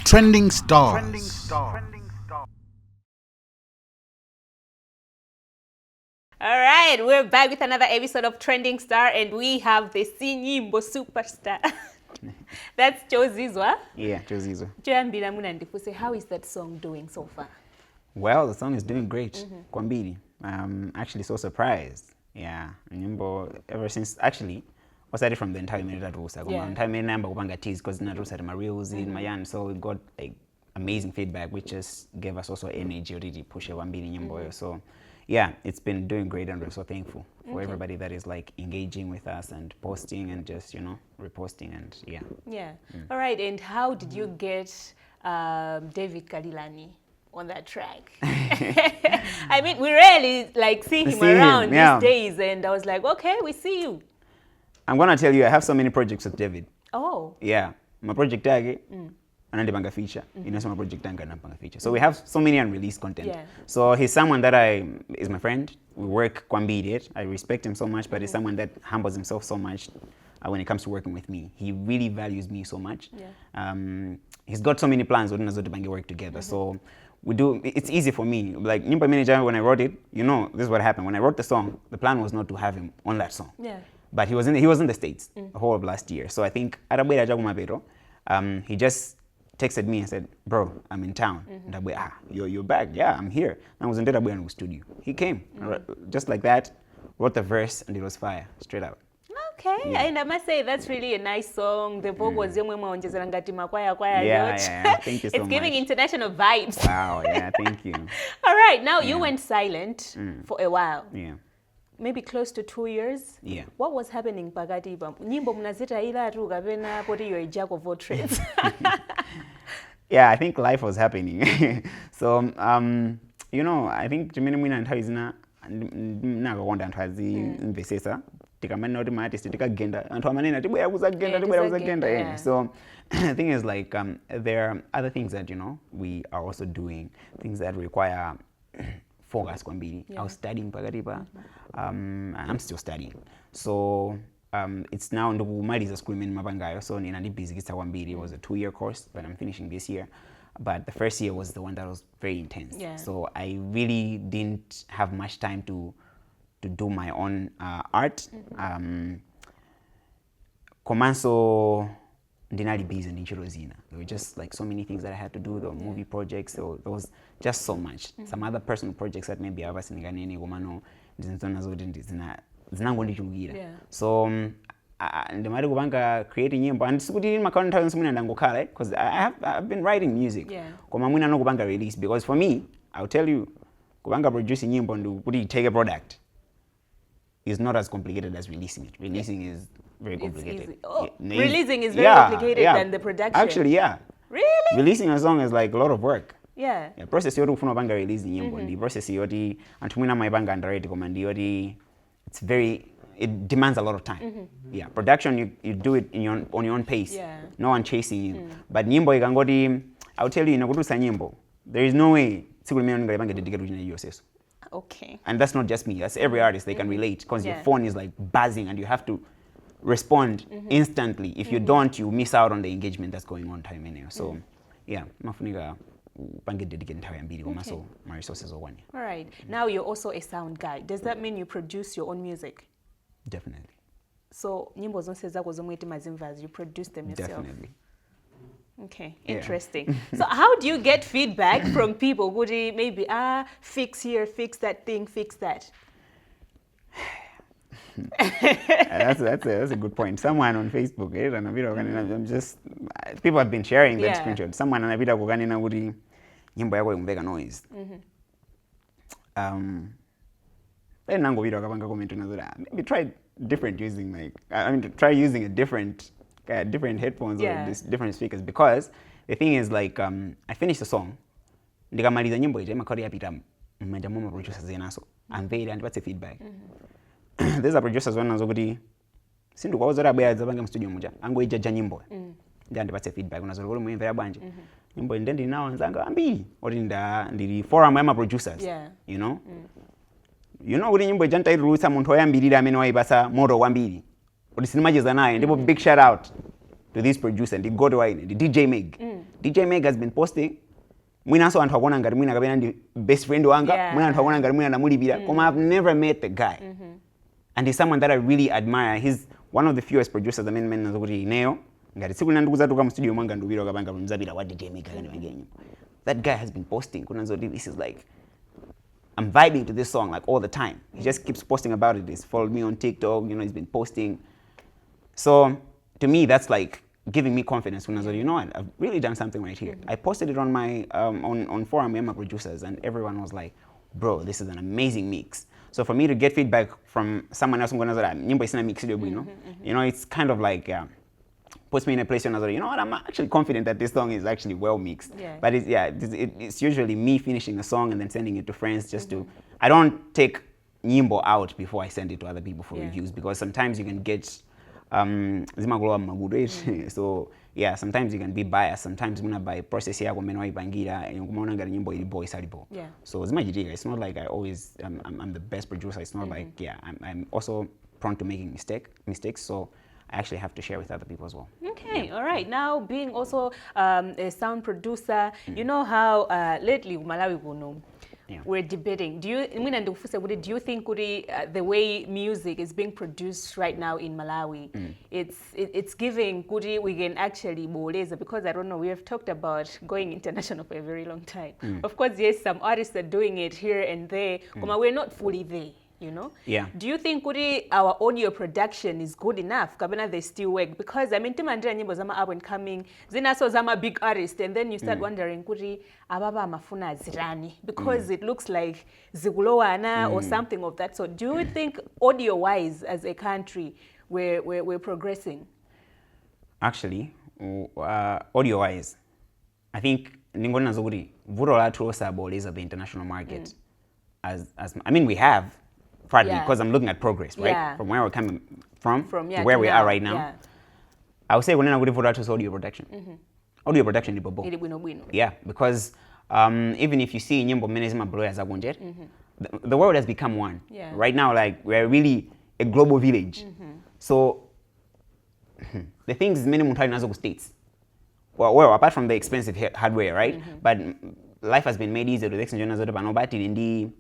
Trending Stars. All right, we're back with another episode of Trending Star, and we have the Sinyimbo superstar. That's Cozizwa. Yeah, Cozizwa. Joyambila Munandifuse, how is that song doing so far? Well, the song is doing great. Kwambili. Actually so surprised. Yeah. Nyimbo ever since actually started from the entire minute at Rusa. Yeah. Entire minute number kupanga tease because na Rusa my reels in Mayan, so we got like amazing feedback which just gave us also energy already push Kwambili nyimbo. So yeah, it's been doing great and we're so thankful for everybody that is like engaging with us and posting and just, you know, reposting and yeah. Yeah. All right, and how did you get David Kadilani on that track? I mean, we rarely like see him around these days, and I was like, okay, we see you. I'm gonna tell you, I have so many projects with David. Oh. Yeah, my project tag, anandipanga feature. You know, so my project tag anandipanga feature. So we have so many unreleased content. Yeah. So he's someone that is my friend. We work Kwambili. I respect him so much, but he's someone that humbles himself so much when it comes to working with me. He really values me so much. Yeah. He's got so many plans. We don't work together. So we do. It's easy for me. Like Nyimbo Manager, when I wrote it, you know, this is what happened. When I wrote the song, the plan was not to have him on that song. Yeah. But he was in the States the whole of last year. So I think he just texted me and said, "Bro, I'm in town." And you're back? Yeah, I'm here. I was in the studio. He came just like that, wrote the verse, and it was fire straight out. Okay, yeah. And I must say that's really a nice song. The vocals, Yeah, thank you so much. It's giving international vibes. Wow, yeah, thank you. All right, now you went silent for a while. Yeah. Maybe close to 2 years. Yeah. What was happening pakati pa? Nyimbo mnazita ila tu kapena poti you're a jack of all trades. Yeah, I think life was happening. So, you know, I think Jimmy Mwina and Hazina nagakonda anthu azimvesesa tikamana kuti maartist tikagenda anthu amanena tibwera kuzagenda yeah. So the thing is like there are other things that, you know, we are also doing, things that require focus kwambiri. I was studying pakatipa. I'm still studying. So it's now ndikumaliza school imene mapangayo, so nina ndi busy kwambiri. It was a 2-year course, but I'm finishing this year. But the first year was the one that was very intense. Yeah. So I really didn't have much time to do my own art. Komanso ndinali busy ndi ntchito zina. There were just like so many things that I had to do. There were movie projects. So there was just so much. Some other personal projects that maybe avasinikanene komano ndizintona zoti zinangondichulukira. So ndimari kupanga creating nyimbo and sikuti makaona nthawi yonse mwina ndangokhala because I've been writing music. Koma mwina nokupanga release because for me, I'll tell you, kupanga producing nyimbo ndi kuti take a product is not as complicated as releasing it. Releasing is very complicated. Releasing is very complicated than the production. Actually, yeah. Really? Releasing a song is like a lot of work. Yeah. Process yoti ufuna upanga releasing nyimbo ndi process yoti anthu mwina maipanga underrate koma ndi yoti it demands a lot of time. Yeah, production you do it on your own pace. Yeah. No one chasing you. But nyimbo ikangoti, I'll tell you, inakutusa nyimbo, there is no way tsiku limene ndingalipanga dedicate kuchina yourself. Okay. And that's not just me, that's every artist. They can relate because your phone is like buzzing and you have to respond instantly. If you don't, you miss out on the engagement that's going on time anyway. So yeah, mafunika upange dedicate nthawi yambiri koma so my resources are one. All right. Now you're also a sound guy. Does that mean you produce your own music? Definitely. So nyimbo zonse zako zomwe timazimvazi, you produce them yourself? Definitely. Okay, interesting. So how do you get feedback from people? Would you maybe fix here, fix that thing, fix that? That's a good point. Someone on Facebook, I'm just people have been sharing that screenshot. Someone anapita kukanena kuti nyimbo yako ikumveka noise. Then nango video akapanga comment maybe try different using try using a different headphones or different speakers, because the thing is like I finished the song ndikamaliza nyimbo ije makori yapita mmanja mwa producers zenaso amvera andipatse feedback. There's a producers wanazo kuti sindikwauzora abwera zapange mu studio muja angoijaja nyimbo ndi andipatse feedback unazo kuti muimvera bwanje nyimbo inde ndinawo nzanga ambiri oti ndili forum ya producers, you know. You know kuti nyimbo ija ntairutsa munthu oyambirira amene waipasa moto kwambiri kuti sinimacheza naye ndipo big shout out to this producer, the God wine, the DJ Meg. DJ Meg has been posting. Mwina so anthu akona ngati mwina kapena ndi best friend wanga, mwina anthu akona ngati mwina namulipira. Koma I've never met the guy. And he's someone that I really admire. He's one of the fewest producers amene nazokuti ineyo. Ngati tsiku ndikuzatuka mu studio mwanga ndubira kapanga mzabira wa DJ Meg kana wangenyo. That guy has been posting. This is like, I'm vibing to this song like all the time. He just keeps posting about it. He's followed me on TikTok, he's been posting. So to me, that's like giving me confidence when I was like, you know what, I've really done something right here. I posted it on my on forum with my producers, and everyone was like, bro, this is an amazing mix. So for me to get feedback from someone else, it's kind of like puts me in a place when I was like, you know what, I'm actually confident that this song is actually well mixed. Yeah. But it's usually me finishing a song and then sending it to friends just to, I don't take nyimbo out before I send it to other people for reviews, because sometimes you can get so yeah, sometimes you can be biased. Sometimes by process yako meno ipangira kumaona ngati nyimbo ilibo isalibo. So zimachitika. It's not like I'm the best producer. It's not like I'm also prone to making mistakes. So I actually have to share with other people as well. Okay, all right. Now, being also a sound producer, you know how lately Malawi we're debating. Do you think the way music is being produced right now in Malawi, it's giving we can actually boleza, because I don't know, we have talked about going international for a very long time. Of course, yes, some artists are doing it here and there, but we're not fully there. Yeah. Do you think our audio production is good enough? Kabena they still work, because I mean timandira nyimbo zama up and coming zinaso zama big artist, and then you start wondering ababa amafuna zirani, because it looks like zigulowana or something of that sort. Do you think audio wise as a country we're progressing? Actually, audio wise, I think ningona zoguri vuro la tulosa boleza the international market. As I mean, we have partly because I'm looking at progress, right? From where we're coming from to where we are right now. I would say we're not good for audio production. Audio production is bobo. Yeah, because even if you see nyimbo menezima bloya za gonjet, the world has become one. Right now, like, we're really a global village. So the things many mutali nazo states. Well, apart from the expensive hardware, right? But life has been made easier to the extent that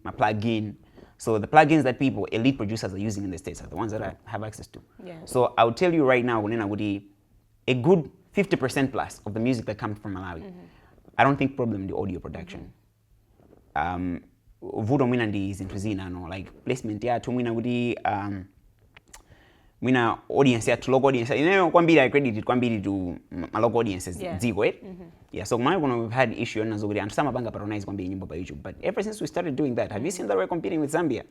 my plug-in. So the plugins that elite producers are using in the States are the ones that I have access to. So I would tell you right now, a good 50% plus of the music that comes from Malawi, I don't think problem in the audio production. Vudo mwina ndi zinthu zina, like placement yathu mwina mwina audience yathu, local audience, kwambiri I credited kwambiri to my local audiences dziko, right? So we've had issue and some banga patronize kwambiri nyimbo by YouTube, but ever since we started doing that, have you seen that we're competing with Zambia?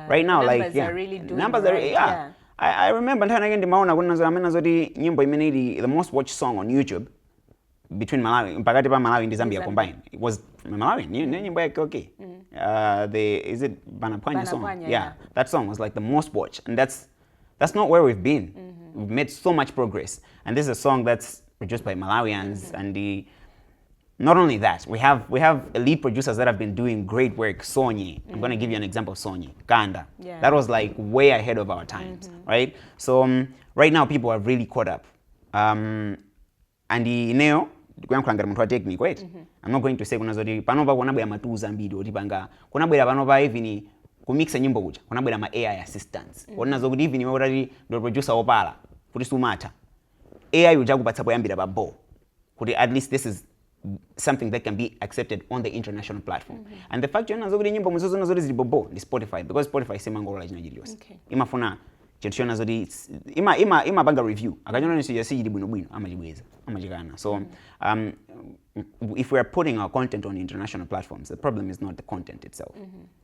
Right now, numbers are really doing numbers are I remember nyimbo imenedi the most watched song on YouTube between Malawi and Zambia combined. It was Malawian, nyimbo yake okay. Is it Banapwanya song? Yeah, that song was like the most watched, and that's not where we've been. We've made so much progress, and this is a song that's produced by Malawians, and not only that, we have elite producers that have been doing great work. Sonyi, I'm going to give you an example of Sonyi, Kanda. That was like way ahead of our times, right? So right now people are really caught up. And technique, right? I'm not going to say panova kunabwera matuza mbiri oti panga kunabwera panova even kumixa nyimbo kucha kunabwera ma AI assistants. Wona zokuti even we already the producer opala kuti sumata AI uja kupatsa poyambira babo kuti at least this is something that can be accepted on the international platform. And the fact yona zokuti nyimbo muzozo nazo zili bobo ni Spotify, because Spotify semangolola china chiliyonse. Imafuna chetiona zoti ima banga review akanyona nisija sijili bwino amachibweza amachikana. So if we are putting our content on international platforms, the problem is not the content itself.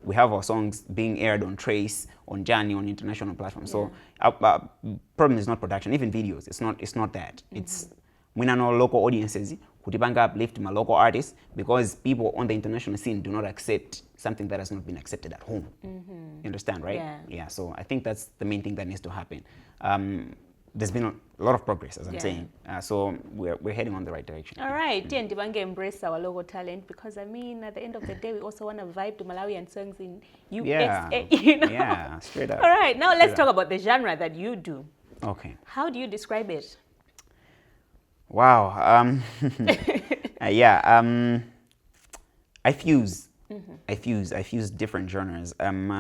We have our songs being aired on Trace, on Journey, on international platforms. So our problem is not production, even videos. It's not that. It's we know local audiences kutipanga uplift my local artists, because people on the international scene do not accept something that has not been accepted at home. You understand, right? Yeah. So I think that's the main thing that needs to happen. There's been a lot of progress, as I'm saying. So we're heading on the right direction. All right. And Dibange embrace our local talent, because I mean, at the end of the day, we also want to vibe to Malawian songs in USA. Yeah, straight up. All right. Now let's talk about the genre that you do. Okay. How do you describe it? Wow. Yeah. I fuse. I fuse different genres. I'm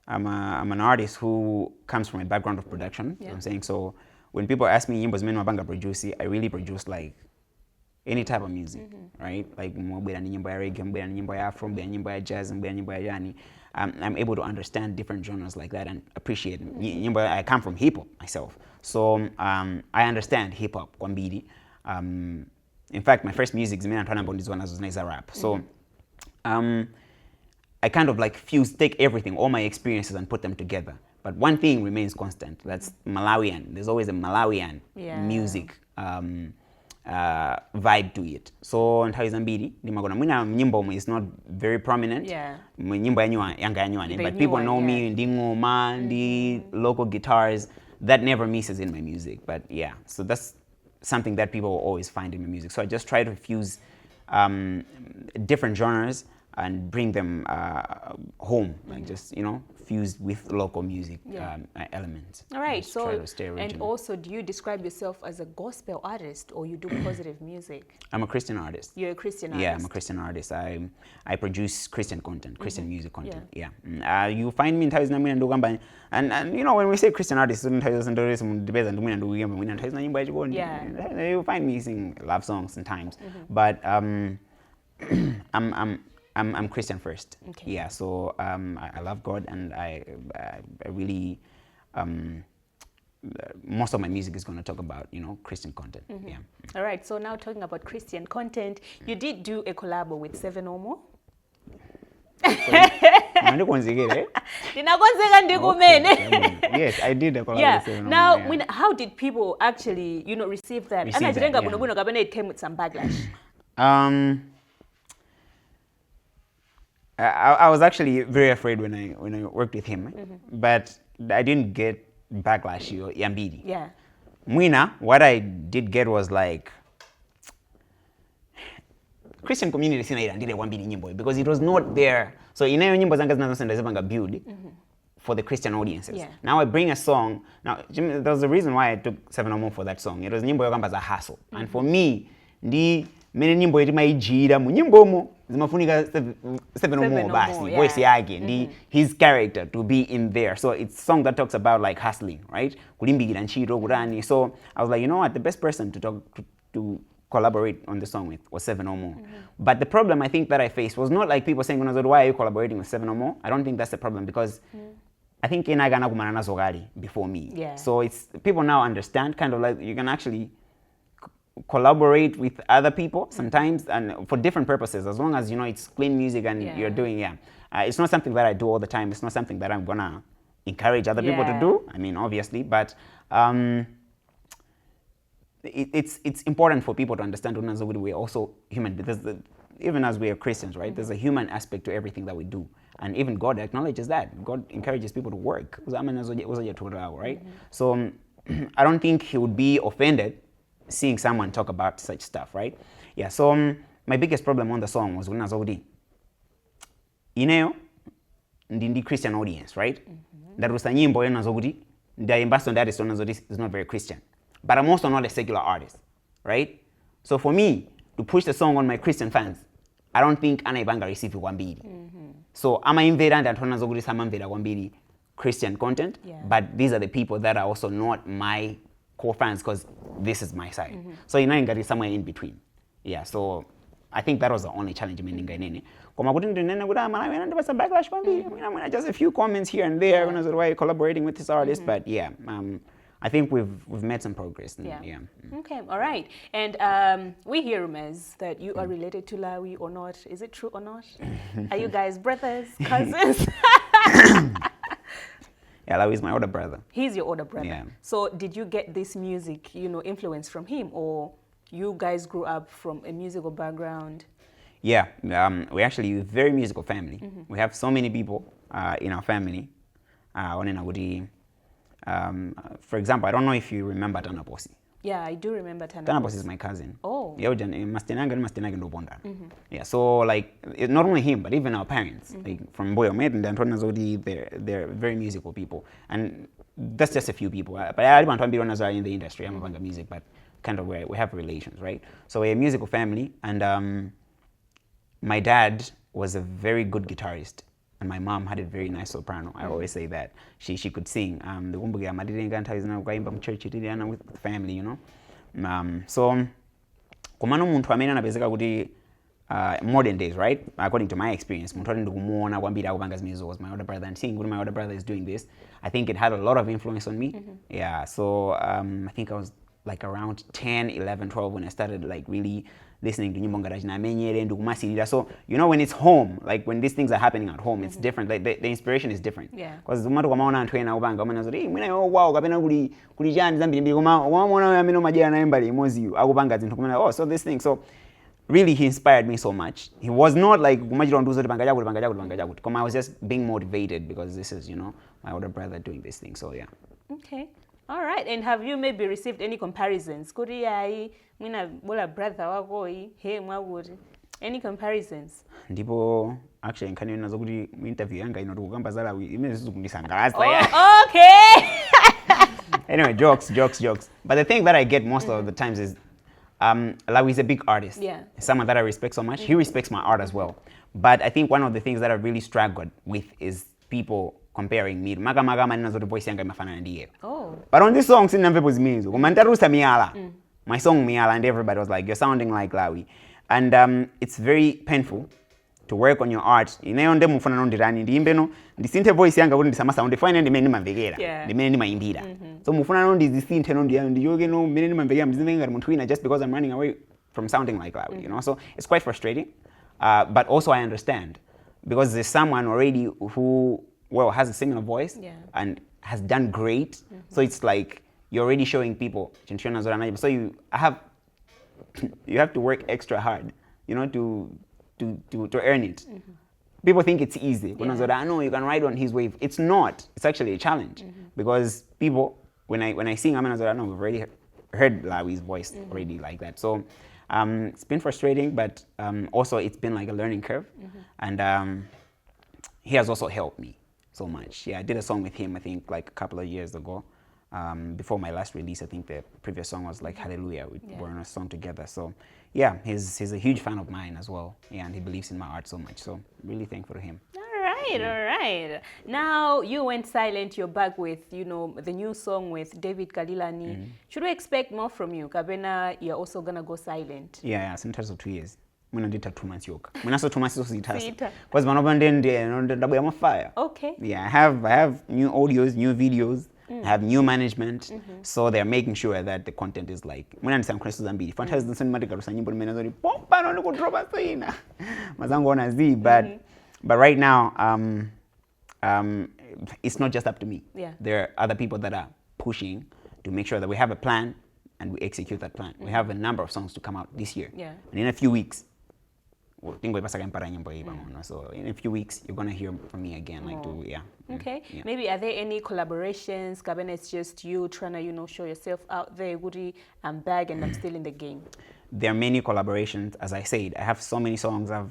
an artist who comes from a background of production. You know what I'm saying? So when people ask me nyimbo zimene mapanga produce, I really produce like any type of music, right? Like mbwera ni nyimbo ya reggae, mbwera ni nyimbo ya afro, mbwera ni nyimbo ya jazz, mbwera ni nyimbo ya yani. I'm able to understand different genres like that and appreciate them. I come from hip hop myself, so I understand hip hop kwambiri. In fact, my first music zimene antwana about this one is a rap. So I kind of like take everything, all my experiences, and put them together. But one thing remains constant. That's Malawian. There's always a Malawian music vibe to it. So nthawi zambiri ndimagona mwina nyimbo is not very prominent. Nyimbo yanga yanyuane, but people know me ndi ngoma, ndi local guitars. That never misses in my music. But yeah, so that's something that people will always find in my music. So I just try to fuse different genres and bring them home, like just, you know, fused with local music elements. All right, just so, try to stay original. And also, do you describe yourself as a gospel artist or you do positive music? I'm a Christian artist. You're a Christian artist? Yeah, I'm a Christian artist. I produce Christian content, Christian music content. Yeah. You find me in Thais Namina Ndugamba, and you know, when we say Christian artist, you find me singing love songs sometimes. But I'm Christian first. Okay. Yeah, so I love God, and I really most of my music is going to talk about, you know, Christian content. Yeah. All right. So now talking about Christian content, you did do a collab with 7 or More. Yes, I did a collab with 7 or More. Now, how did people actually, you know, receive that? It came with some backlash. I was actually very afraid when I worked with him, but I didn't get backlash. Yeah. Mwina, what I did get was like Christian community because it was not there. So inayo nyimbo zanga zinazosenda build for the Christian audiences. Yeah. Now I bring a song. Now there was a reason why I took 7 or More for that song. It was nyimbo yokamba za hustle, and for me, mene nyimbo yeti maijira mu nyimbo mo zimafunika 7 or More basi voice yake ndi his character to be in there. So it's a song that talks about like hustling, right? Kulimbikira ntchito kurani. So I was like, you know what, the best person to collaborate on the song with was 7 or More. But the problem I think that I faced was not like people saying, why are you collaborating with 7 or More? I don't think that's the problem, because I think Inagana kumana nazo gali before me. Yeah. So it's people now understand kind of like you can actually collaborate with other people sometimes and for different purposes, as long as you know it's clean music and you're doing it's not something that I do all the time. It's not something that I'm gonna encourage other people to do, I mean, obviously, but it's important for people to understand we're also human, because even as we are Christians, right, there's a human aspect to everything that we do, and even God acknowledges that. God encourages people to work, right? So I don't think he would be offended seeing someone talk about such stuff, right? Yeah, so my biggest problem on the song was kuna zaudi ineo ndi Christian audience, right? Ndarusa nyimbo yena zaudi ndaimba so that is not very Christian, but I'm also not a secular artist, right? So for me to push the song on my Christian fans, I don't think anaibanga receive kwambiri. So amaimvera ndantona zaudi samamvera kwambiri Christian content, but these are the people that are also not my core fans, because this is my side. So you know, you got it somewhere in between. Yeah, so I think that was the only challenge in Nene. Just a few comments here and there when I was collaborating with this artist, but yeah, I think we've made some progress. Okay, all right. And we hear rumors that you are related to Lawi or not. Is it true or not? Are you guys brothers, cousins? Yeah, Lawi is my older brother. He's your older brother. Yeah. So did you get this music, you know, influence from him, or you guys grew up from a musical background? Yeah, we're actually a very musical family. We have so many people in our family. For example, I don't know if you remember Tanaposi. Yeah, I do remember Tana Tana Boss. Boss is my cousin. Oh. Yeah, Mastenanga ndo bonda. Yeah, so like not only him but even our parents, like from Boyo Med and Antonio Zodi, they're very musical people, and that's just a few people. But I want to be in the industry. I'm about music, but kind of where we have relations, right? So we're a musical family, and my dad was a very good guitarist. And my mom had a very nice soprano. I always say that. She could sing. The Wumbugi Amadiringa is now going back to church with the family, you know. So kumano muntu amene anapezeka kuti modern days, right? According to my experience, muntu ali ndikumuona kwambiri akupanga zimene my older brother and seeing when my older brother is doing this, I think it had a lot of influence on me. Yeah, so I think I was like around 10, 11, 12 when I started like really listening to nyimbo ngati na menyere ndikumasirira. So you know when it's home, like when these things are happening at home, it's different. Like the inspiration is different. Yeah. Because umatu kwamaona anthu ena akupanga umene azoti mwina yo wow kapena kuli chani zambiri koma wamaona amene majira na embali imozi akupanga zinthu kumene oh so this thing. So really he inspired me so much. He was not like kumachira nduzo panga jakuti koma I was just being motivated because this is, you know, my older brother doing this thing. So yeah. Okay. All right. And have you maybe received any comparisons? Kuri ai mwina bola brother wako hey mwakuti. Any comparisons? Ndipo actually nkani nazo kuti mu interview yanga ino tukukamba zala imene zizokundisangalatsa. Oh, okay. Anyway, jokes. But the thing that I get most of the times is Lawi is a big artist. Yeah. Someone that I respect so much. He respects my art as well. But I think one of the things that I really struggled with is people comparing me. Maga manena zoti voice yanga imafanana ndiye. Oh. But on this song sinamvepo zimenezo. Koma ntarusa Miyala. My song Miyala, and everybody was like, you're sounding like Lawi. And it's very painful to work on your art. Ineyo nde mufuna nondirani ndimbe no ndisinthe voice yanga kuti ndisama sound fine ndimene ndimamvekera. Ndimene ndimayimbira. So mufuna ndizisinthe ndiyoke no mmene ndimamvekera mzimve ngati munthu wina just because I'm running away from sounding like Lawi, you know. So it's quite frustrating. But also I understand because there's someone already who has a similar voice and has done great. So it's like you're already showing people. So you have to work extra hard, you know, to earn it. People think it's easy. I know you can ride on his wave. It's not. It's actually a challenge because people, when I sing, I know we've already heard Lawi's voice already like that. So it's been frustrating, but also it's been like a learning curve, and he has also helped me so much. Yeah, I did a song with him, I think, like a couple of years ago. Before my last release, I think the previous song was like Hallelujah. We were on a song together. So yeah, he's a huge fan of mine as well. Yeah, and he believes in my art so much. So really thankful to him. All right. Now you went silent. You're back with, you know, the new song with David Kalilani. Should we expect more from you? Kabena, you're also gonna go silent. Yeah, sometimes of 2 years. Mwina ndita 2 months yoka. Mwina so 2 months so sitasa. Because manoba ndende ndabu ya mafire. Okay. Yeah, I have new audios, new videos. I have new management, so they're making sure that the content is like. Mwina ndisa mkresu zambiri. Fantastic nsoni matika rusa nyimbo nimena zori. Pompa no niko dropa soina. Mazango ona zi, but right now, it's not just up to me. Yeah. There are other people that are pushing to make sure that we have a plan and we execute that plan. We have a number of songs to come out this year. Yeah. And in a few weeks, so in a few weeks, you're going to hear from me again. Okay. Yeah. Maybe are there any collaborations? Kabena, it's just you trying to, you know, show yourself out there. Woody, I'm back and I'm still in the game. There are many collaborations. As I said, I have so many songs. I've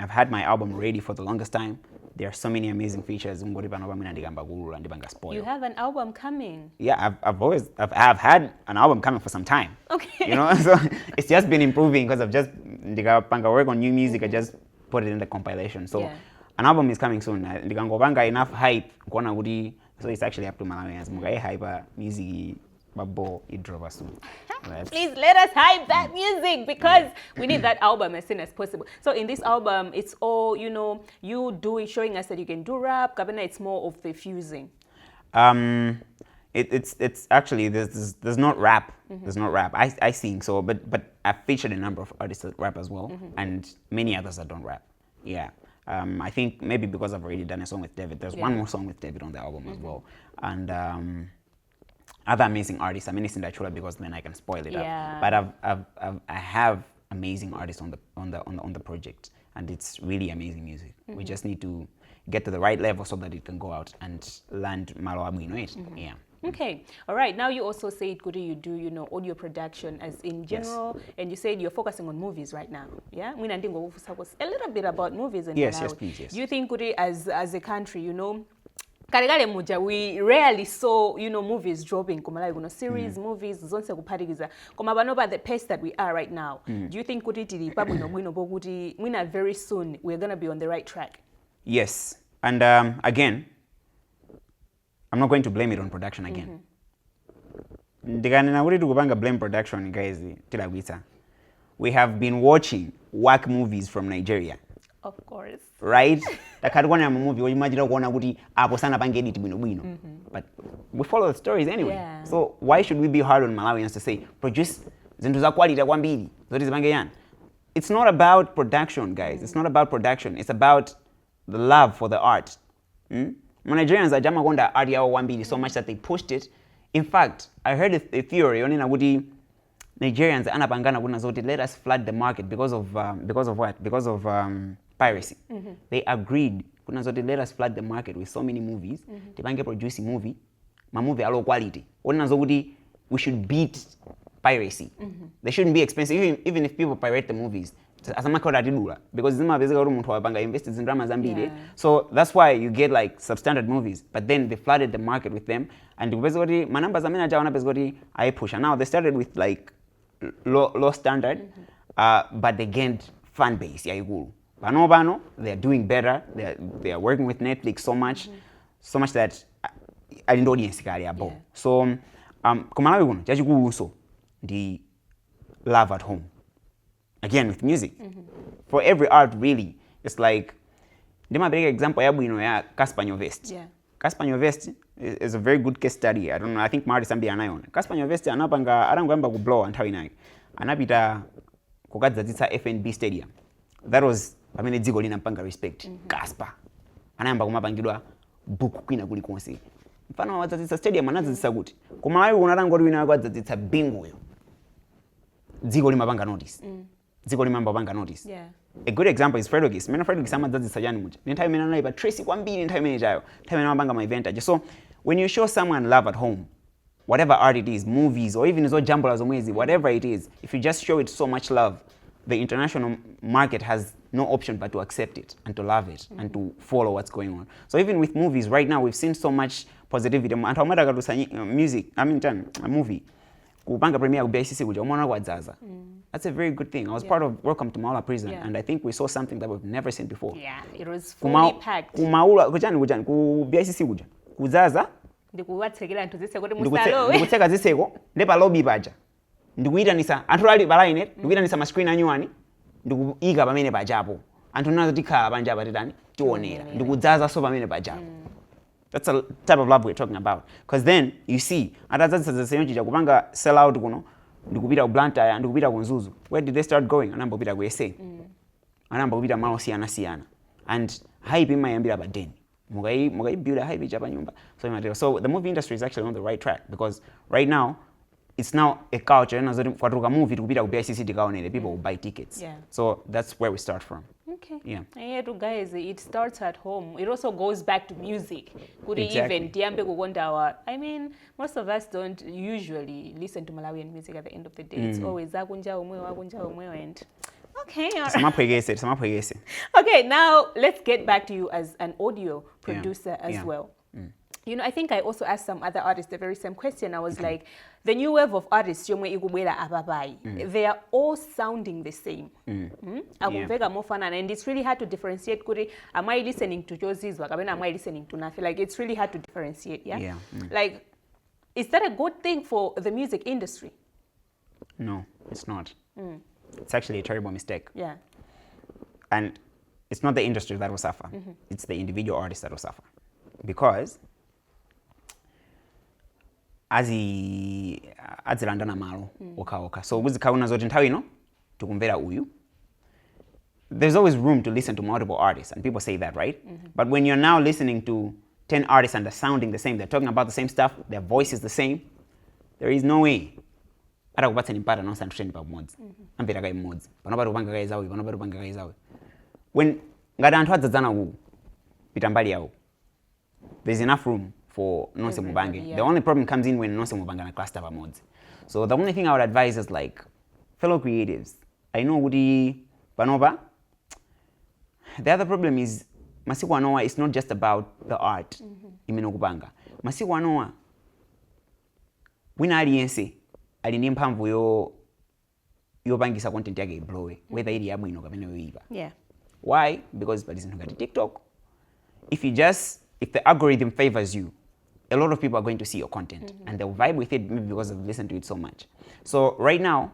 had my album ready for the longest time. There are so many amazing features. You have an album coming. Yeah, I've had an album coming for some time. Okay. You know, so it's just been improving because I've just work on new music. I just put it in the compilation. So an album is coming soon. Enough hype. So it's actually up to Malawians. Hyper music. Please let us hype that music because we need that album as soon as possible. So in this album, it's all, you know, showing us that you can do rap. Kabena, it's more of the fusing. It's actually there's not rap. There's not rap. I sing, so but I've featured a number of artists that rap as well, and many others that don't rap. Yeah. I think maybe because I've already done a song with David. There's one more song with David on the album as well, and other amazing artists. I mean, it's in that because then I can spoil it up. But I have amazing artists on the project, and it's really amazing music. We just need to get to the right level so that it can go out and land Malawi in it. Yeah. Okay, all right. Now you also said, Kudi, you do, audio production as in general, and you said you're focusing on movies right now. Yeah, a little bit about movies in Yes, Malawi. yes, please, yes. Do you think, Kudi, as a country, Karegale muja, we rarely saw, movies dropping, series, movies, zonse kuphatikiza. Koma banoba the pace that we are right now. Do you think very soon we're going to be on the right track? Yes, and again, I'm not going to blame it on production again. Ndikanena kuti tikupanga blame production, guys, tilagwitsa. We have been watching work movies from Nigeria. Of course. Right? Takati kuona movie wajimajira kuona kuti apo sana pange edit bwino. But we follow the stories anyway. Yeah. So why should we be hard on Malawians to say produce zinthu za quality kwambiri zoti zipange yani? It's not about production, guys. It's not about production. It's about the love for the art. Nigerians are jamakonda art yawo kwambiri so much that they pushed it. In fact, I heard a theory onena kuti Nigerians anapangana kuna zoti let us flood the market because of what? Because of piracy. They agreed kuna zoti let us flood the market with so many movies. Tipange produce movie, ma movie low quality. Onena zokuti we should beat piracy. They shouldn't be expensive even if people pirate the movies. Because so that's why you get like substandard movies, but then they flooded the market with them, and basically my numbers I push, and now they started with like low standard, but they gained fan base. Bano they're doing better. They are working with Netflix so much that I didn't audience so kumalawi kuno chachikulu the love at home. Again, with music. For every art, really, it's like, ndima big example ya Casper Nyovest. Yeah. Casper Nyovest is a very good case study. I don't know, I think Marty Sambi anayon. Casper Nyovest anangamba ku blow nthawi nayi. Anapita kukadzadzitsa FNB Stadium. That was, dziko linampanga respect. Casper. Anayamba kumapangidwa buku kwina kuli konse. Mfano wadzadzitsa stadium anadzadzitsa kuti. Kumalawi unatangoti wina kwadzadzitsa bingo yo. Dziko limapanga notice. Notice. Yeah. A good example is Fredogis. Fredogis amadzadzitsa chani muja. Nthawi imene anali pa Tracy kwambiri nthawi imene chayo. Nthawi imene amapanga ma event. So when you show someone love at home, whatever art it is, movies or even jambula zomwezi, whatever it is, if you just show it so much love, the international market has no option but to accept it and to love it and to follow what's going on. So even with movies right now, we've seen so much positivity. Music, a movie. Kupanga premiere ku BICC kuja umona kwadzaza. That's a very good thing. I was part of Welcome to Malawi Prison, and I think we saw something that we've never seen before. Yeah, it was fully packed. Kumaula kuchani ku BICC kuja. Kudzaza. Ndikuwatsekera anthu ziseko kuti musalowe. Ndikutseka ziseko ndepa lobby paja. Ndikuyitanisa anthu ali paline, ndikuyitanisa ma screen anyuani, ndikuyika pamene pajapo. Anthu nazo tikhala panja patitani tionera. Ndikudzaza so pamene pajapo. That's the type of love we're talking about. Because then, you see, kupanga sell out kuno, ndikupita ku Blantyre, ndikupita ku Nzuzu. Where did they start going? Anamba kupita ku SA. Anamba kupita malo siyana. And hype imayambira pa deni. Mugai build a hype ichapa nyumba. So the movie industry is actually on the right track. Because right now, it's now a culture. Kwatuka movie tikupita ku BICC tikaonere. People will buy tickets. Yeah. So that's where we start from. Okay. Yeah. And guys, it starts at home. It also goes back to music. Exactly. Most of us don't usually listen to Malawian music at the end of the day. It's always akunja umwe and okay. Okay, now let's get back to you as an audio producer as well. I think I also asked some other artists the very same question. I was like, the new wave of artists, they are all sounding the same. And it's really hard to differentiate. Am I listening to Cozizwa? Am I listening to nothing? Like, it's really hard to differentiate. Yeah. Like, is that a good thing for the music industry? No, it's not. It's actually a terrible mistake. Yeah. And it's not the industry that will suffer. It's the individual artist that will suffer. Because azilandana malo oka. So kuzikauna zoti nthawi ino tukumvera uyu. There's always room to listen to multiple artists, and people say that, right? But when you're now listening to 10 artists and they're sounding the same, they're talking about the same stuff, their voice is the same, there is no way. Atakupatsa nimpata no santusheni pa modzi. Amvera kai modzi. Panopata kupanga kai zawi, panopata kupanga kai zawi. When ngati anthu adzadzana ku pitambali yawo, there's enough room for nonse mubange. Yeah. The only problem comes in when nonse mubanga na cluster mods. So the only thing I would advise is like fellow creatives. I know Woody Panoba. The other problem is masiku anoa is not just about the art. Imeno kubanga. Masiku anoa wina aliyense alindi mphamvu yopangisa content yake iblowe whether ili yabwino kapena yoyipa. Yeah. Why? Because but isn't ngati TikTok. If the algorithm favors you, a lot of people are going to see your content and they'll vibe with it maybe because they've listened to it so much. So right now,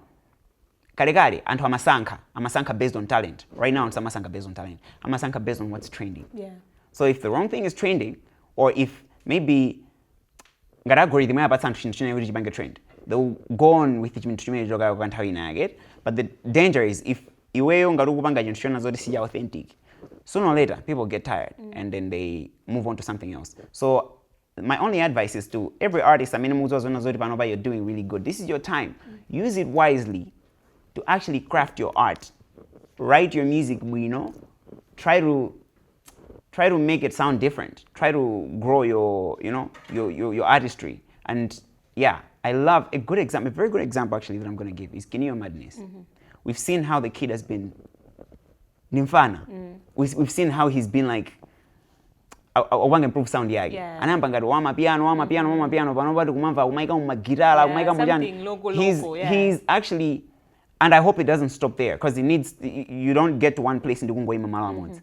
kale antu amasanka based on talent. Right now, it's amasanka based on talent. Amasanka based on what's trending. Yeah. So if the wrong thing is trending, or if maybe ngati algorithm yapatsa anthu chinthu china kuti chipange trend, they'll go on with chinthu chimene choka kwa nthawi inayake. But the danger is if iweyo ngati ukupanga chinthu chona zoti si authentic, sooner or later people get tired and then they move on to something else. So my only advice is to every artist, you're doing really good. This is your time. Use it wisely to actually craft your art. Write your music, try to make it sound different. Try to grow your artistry. And yeah, I love a very good example actually that I'm going to give is Kinio Madness. We've seen how the kid has been Nimfana. We've seen how he's been like I want to improve sound yake. Anamba ngati wama piano panobati kumamva umaika umagitara umaika mujani. He's actually, and I hope it doesn't stop there because you don't get to one place ndikungoima malo amodzi.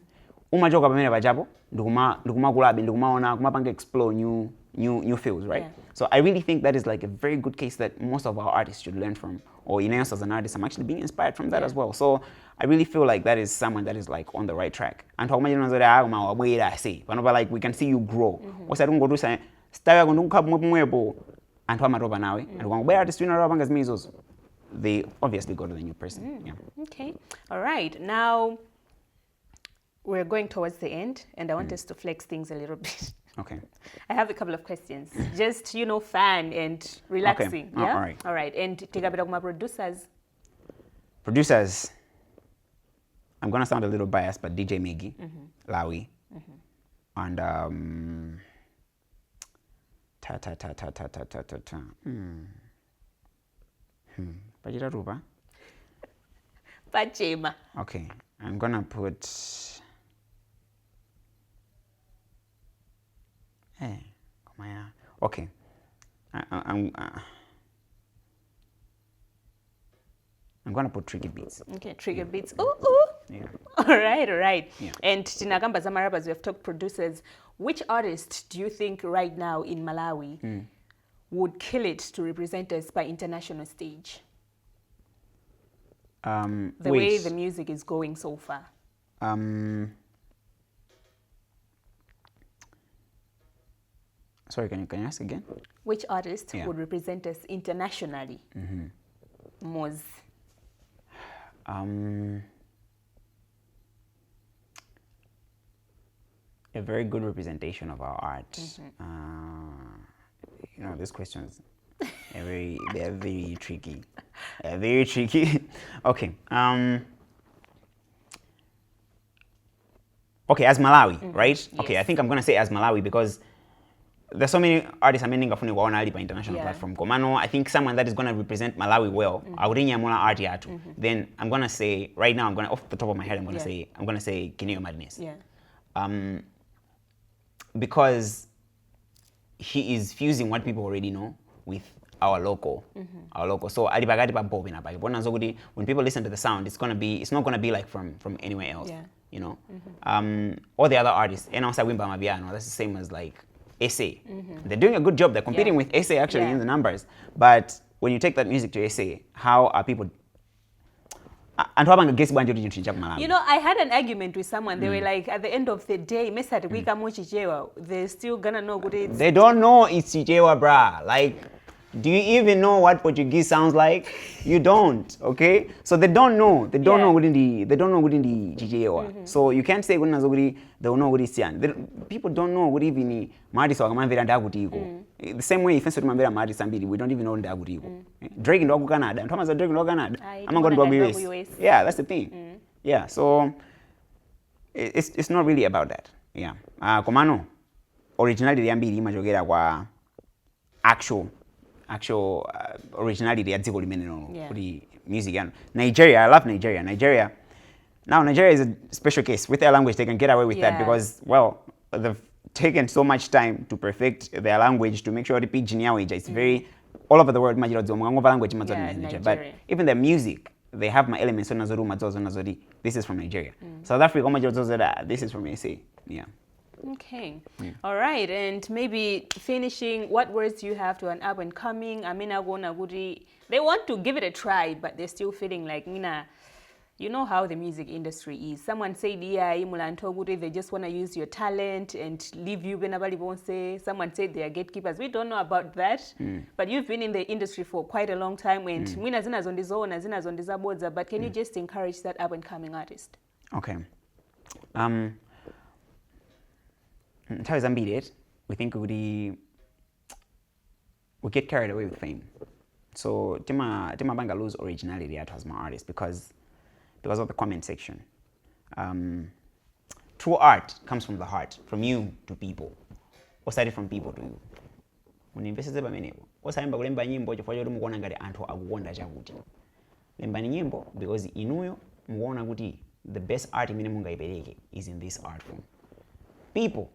Umachoka pamene pachapo ndikumakulabe ndikumaona kumapanga explore new fields, right? Yeah. So I really think that is like a very good case that most of our artists should learn from. Or Ineos as an artist, I'm actually being inspired from that as well. So I really feel like that is someone that is like on the right track. And how like we can see you grow. What's I don't go to say style and they obviously go to the new person. Yeah. Okay. All right. Now we're going towards the end and I want us to flex things a little bit. Okay. I have a couple of questions. Just, fun and relaxing. Okay. Yeah? All right. All right. And take a bit of my producers. Producers. I'm going to sound a little biased, but DJ Miggy, Lawi, and Pajira Ruba. Pachema. Okay. I'm going to put okay. I'm gonna put Tricky Beats. Okay, Tricky Beats. Ooh. Yeah. All right. Yeah. And Tinagamba Zamarabbas, we have talked producers. Which artist do you think right now in Malawi would kill it to represent us by international stage? The way the music is going so far. Sorry, can you ask again? Which artist would represent us internationally? Moz. A very good representation of our art. These questions are very tricky. Very tricky. Okay. Okay, as Malawi, right? Yes. Okay, I think I'm gonna say as Malawi because there's so many artists I'm ending up on the international platform. Komano, I think someone that is gonna represent Malawi well. Art yatu. Then I'm gonna say right now. Off the top of my head. I'm gonna say Kineo Madness. Yeah. Because he is fusing what people already know with our local. So when people listen to the sound, it's not gonna be like from anywhere else. Yeah. All the other artists, and also Wimba Mabiano, that's the same as like SA. They're doing a good job. They're competing with SA actually in the numbers. But when you take that music to SA, how are people? I had an argument with someone. They were like, at the end of the day, they're still gonna know what it's. They don't know it's Chichewa, brah. Like, do you even know what Portuguese sounds like? You don't, okay? So they don't know. They don't know within the Chichewa. So you can't say they don't know what it's people don't know what even Martis or Mumvera Ndagutiko. The same way if Mumvera Martis Sambidi, we don't even know Ndagutiko. Drake in Canada, and Thomas Drake in Canada. I'm going to go US. Yeah, that's the thing. Yeah, so it's not really about that. Yeah. Komano, originality yambiri imachokera kwa actual originality ya dziko limene Yeah. kuti music yanu. Nigeria, I love Nigeria. Now Nigeria is a special case. With their language they can get away with that Yeah. because, well, they've taken so much time to perfect their language to make sure the pidgin yaweja is very all over the world language Nigeria. but even the music they have my elements this is from Nigeria. South Africa this is from SA. Yeah. Okay. All right. And maybe finishing, what words do you have to an up and coming? I mean, they want to give it a try, but they're still feeling like, you know how the music industry is. Someone said, yeah, they just want to use your talent and leave you. Someone said they are gatekeepers. We don't know about that, but you've been in the industry for quite a long time. And but can you just encourage that up and coming artist? Okay. We think we get carried away with fame. So Tima Banga lose originality as my artist because of the comment section. True art comes from the heart, from you to people, or started from people to you. When you invest in osaimba kulemba nyimbo chifukwa choti mukuona ngati anthu akukonda chakuti. Lembani nyimbo because inuyo mukuona kuti the best art imene mungaipereke is in this art form. People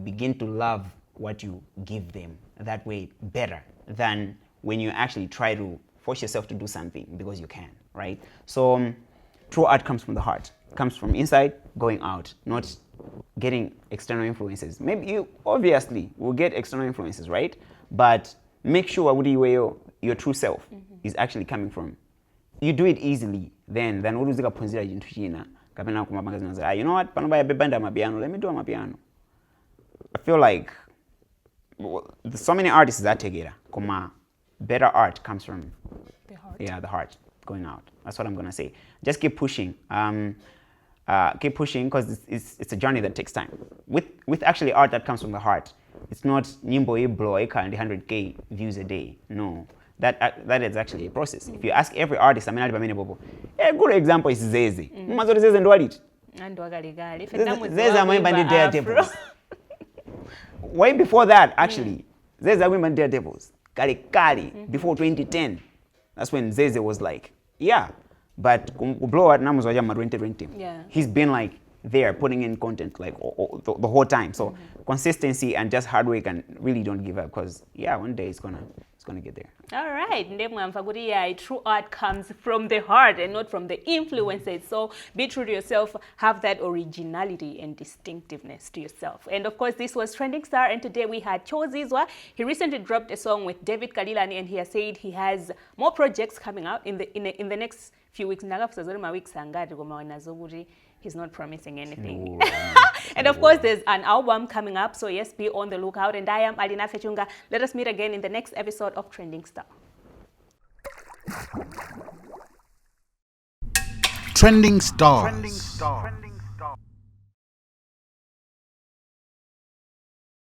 begin to love what you give them that way better than when you actually try to force yourself to do something because you can, right? So true art comes from the heart, comes from inside going out, not getting external influences. Maybe you obviously will get external influences, right? But make sure your true self is actually coming from. You do it easily, then uluzika ponzira chintu china kapena kumapanga zinazo. You know what? Panobaya bebanda mapiano. Let me do a mapiano. I feel like so many artists that take it. Better art comes from The heart. Yeah, the heart going out. That's what I'm gonna say. Just keep pushing. Keep pushing because it's a journey that takes time. With actually art that comes from the heart. It's not nyimbo iblo and 100K views a day. No, that is actually a process. If you ask every artist, a good example is Zeze. Zeze ndo waliti. Zeze amemba ndi Daredevils. Way before that, actually, Zeze women Daredevils. Kali, before 2010. That's when Zeze was like, yeah. But blow at Namus 2020. Yeah. He's been like there putting in content like the whole time. So consistency and just hard work and really don't give up because one day it's gonna get there. All right. True art comes from the heart and not from the influences. So be true to yourself, have that originality and distinctiveness to yourself. And of course, this was Trending Star, and today we had Cozizwa. He recently dropped a song with David Kalilani, and he has said he has more projects coming out in the next few weeks. He's not promising anything. And of course, there's an album coming up, so yes, be on the lookout. And I am Alina Fechunga. Let us meet again in the next episode of Trending Star. Trending Stars.